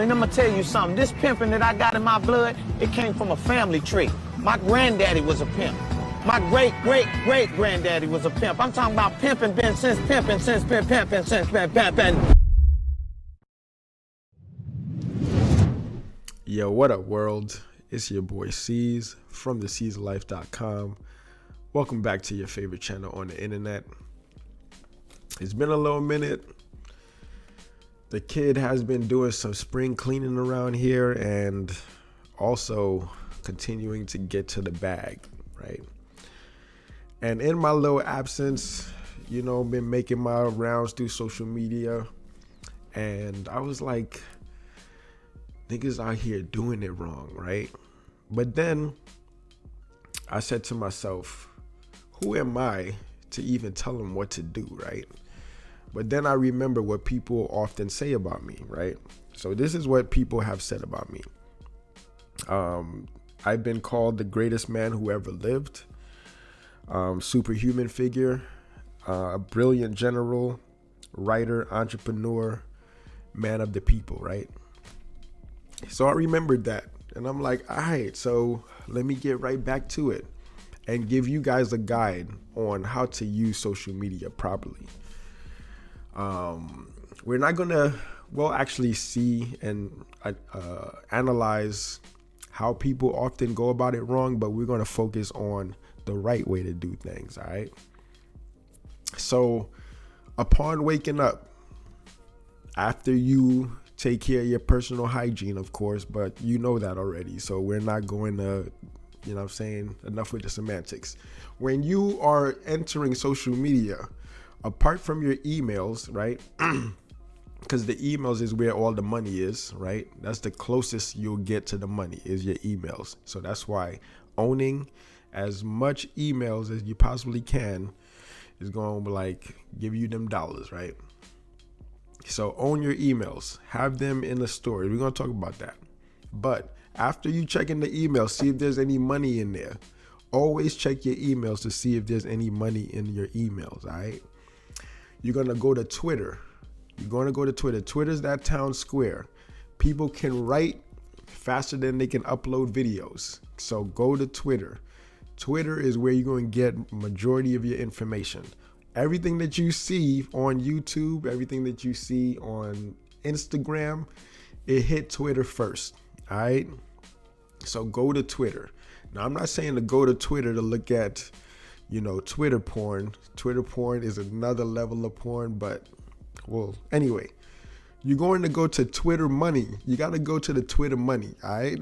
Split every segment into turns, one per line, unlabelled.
And I'm gonna tell you something. This pimping that I got in my blood, it came from a family tree. My granddaddy was a pimp. My great-great-great-granddaddy was a pimp. I'm talking about pimping since pimping.
Yo, what up, world? It's your boy C's from thec'slife.com. Welcome back to your favorite channel on the internet. It's been a little minute. The kid has been doing some spring cleaning around here and also continuing to get to the bag, right? And in my little absence, been making my rounds through social media, and I was like, niggas out here doing it wrong, right? But then I said to myself, who am I to even tell them what to do, right? But then I remember what people often say about me, right? So this is what people have said about me. I've been called the greatest man who ever lived, superhuman figure, a brilliant general, writer, entrepreneur, man of the people, right? So I remembered that, and I'm like, all right, so let me get right back to it and give you guys a guide on how to use social media properly. We're not gonna, actually see and analyze how people often go about it wrong, but we're gonna focus on the right way to do things, all right? So upon waking up, after you take care of your personal hygiene, of course, but you know that already, so we're not going to, enough with the semantics. When you are entering social media, apart from your emails, right? Because the emails is where all the money is, right? That's the closest you'll get to the money is your emails. So that's why owning as much emails as you possibly can is going to give you them dollars, right? So own your emails, have them in the story. We're going to talk about that. But after you check in the email, see if there's any money in there. Always check your emails to see if there's any money in your emails, all right? You're going to go to Twitter. Twitter's that town square. People can write faster than they can upload videos. So go to Twitter. Twitter is where you're going to get majority of your information. Everything that you see on YouTube, everything that you see on Instagram, it hit Twitter first, all right? So go to Twitter. Now, I'm not saying to go to Twitter to look at, Twitter porn. Twitter porn is another level of porn, but, anyway. You're going to go to Twitter money. You got to go to the Twitter money, all right?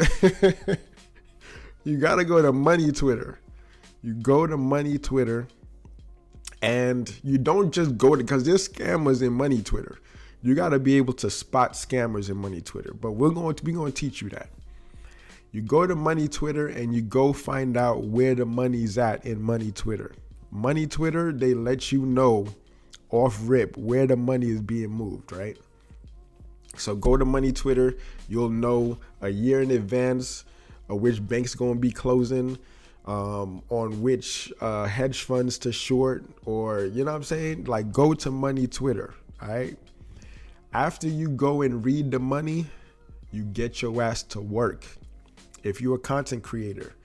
You got to go to money Twitter. You go to money Twitter. And you don't just go to, because there's scammers in money Twitter. You got to be able to spot scammers in money Twitter. But we're going to teach you that. You go to money Twitter and you go find out where the money's at in money Twitter. Money Twitter, they let you know off rip where the money is being moved, right? So go to money Twitter. You'll know a year in advance of which bank's going to be closing, on which hedge funds to short, or go to money Twitter. All right. After you go and read the money, you get your ass to work. If you're a content creator,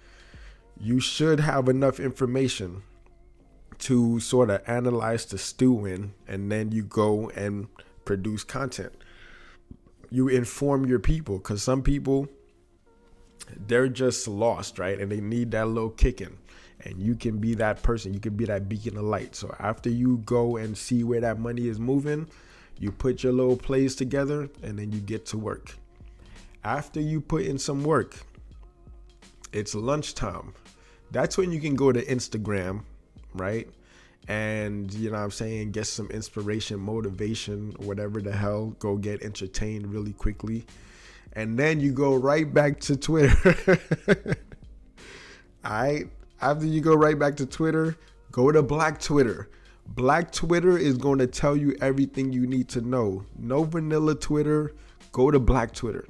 you should have enough information to sort of analyze the stew in, and then you go and produce content. You inform your people, because some people, they're just lost, right? And they need that little kicking. And you can be that person. You can be that beacon of light. So after you go and see where that money is moving, you put your little plays together, and then you get to work. After you put in some work, it's lunchtime. That's when you can go to Instagram, right? And, get some inspiration, motivation, whatever the hell. Go get entertained really quickly. And then you go right back to Twitter. All right. After you go right back to Twitter, go to Black Twitter. Black Twitter is going to tell you everything you need to know. No vanilla Twitter. Go to Black Twitter.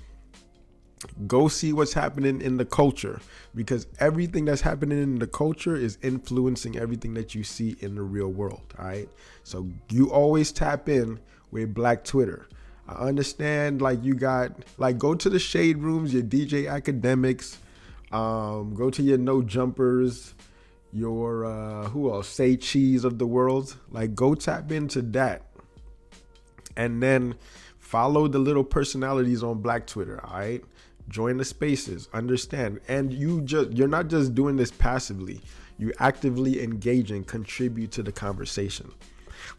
Go see what's happening in the culture, because everything that's happening in the culture is influencing everything that you see in the real world. All right. So you always tap in with Black Twitter. I understand, like, you got, like, go to the shade rooms, your DJ academics, go to your no jumpers, your who else, say cheese of the world. Like, go tap into that, and then follow the little personalities on Black Twitter. All right, join the spaces, understand, and you're not just doing this passively. You actively engage and contribute to the conversation.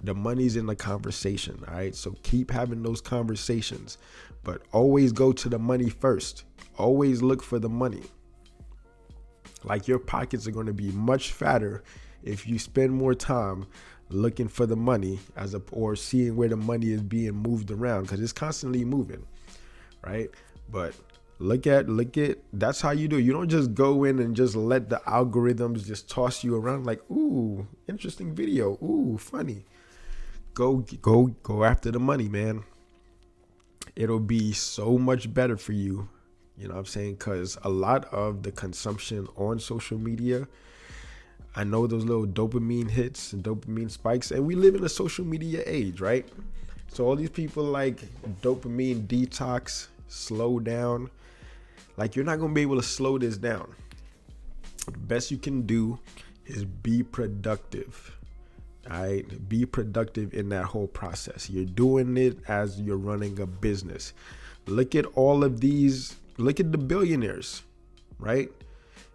The money's in the conversation. All right, so keep having those conversations, but always go to the money first. Always look for the money. Like, your pockets are going to be much fatter if you spend more time looking for the money or seeing where the money is being moved around, because it's constantly moving, right? But look at that's how you do it. You don't just go in and just let the algorithms just toss you around like, ooh, interesting video, ooh, funny. Go after the money, man. It'll be so much better for you. You know what I'm saying? Because a lot of the consumption on social media, I know those little dopamine hits and dopamine spikes, and we live in a social media age, right? So all these people like dopamine detox, slow down. Like, you're not going to be able to slow this down. The best you can do is be productive. All right? Be productive in that whole process. You're doing it as you're running a business. Look at all of these. Look at the billionaires, right?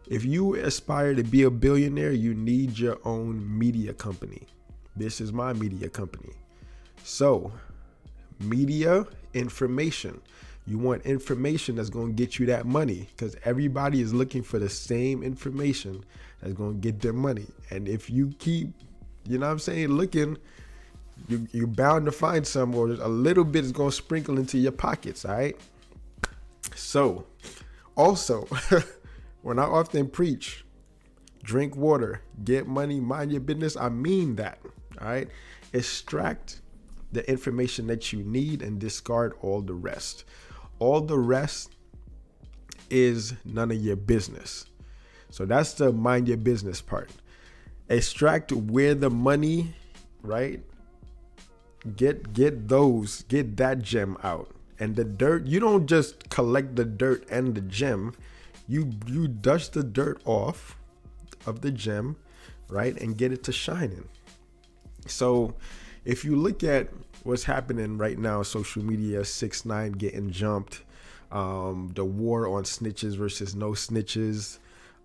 If you aspire to be a billionaire, you need your own media company. This is my media company. So, media, information. You want information that's going to get you that money, because everybody is looking for the same information that's going to get their money. And if you keep, you know what I'm saying, looking, you're bound to find some, or a little bit is going to sprinkle into your pockets, all right? So, also, when I often preach, drink water, get money, mind your business, I mean that, all right? Extract the information that you need and discard all the rest. All the rest is none of your business. So that's the mind your business part. Extract where the money, right? Get that gem out. And the dirt, you don't just collect the dirt and the gem. You dust the dirt off of the gem, right? And get it to shining. So if you look at what's happening right now, social media, 6ix9ine getting jumped, the war on snitches versus no snitches.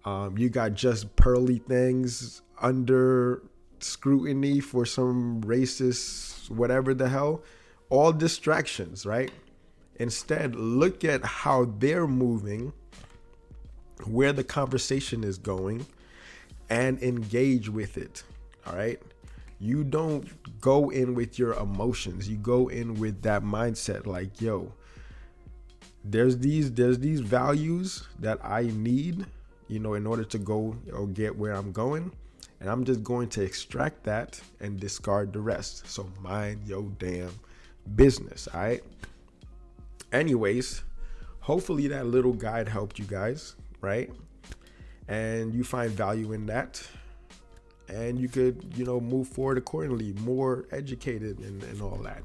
You got Just Pearly Things under scrutiny for some racist, whatever the hell. All distractions, right? Instead, look at how they're moving, where the conversation is going, and engage with it. All right. You don't go in with your emotions. You go in with that mindset like, yo, there's these values that I need, you know, in order to go or get where I'm going. And I'm just going to extract that and discard the rest. So mind your damn business. All right. Anyways, hopefully that little guide helped you guys, right? And you find value in that. And you could, you know, move forward accordingly, more educated and all that.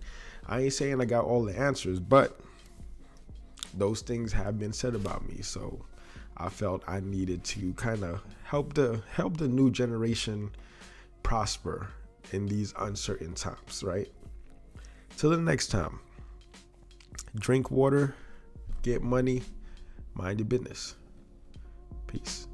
I ain't saying I got all the answers, but those things have been said about me. So I felt I needed to kind of help the new generation prosper in these uncertain times, right? Till the next time, drink water, get money, mind your business. Peace.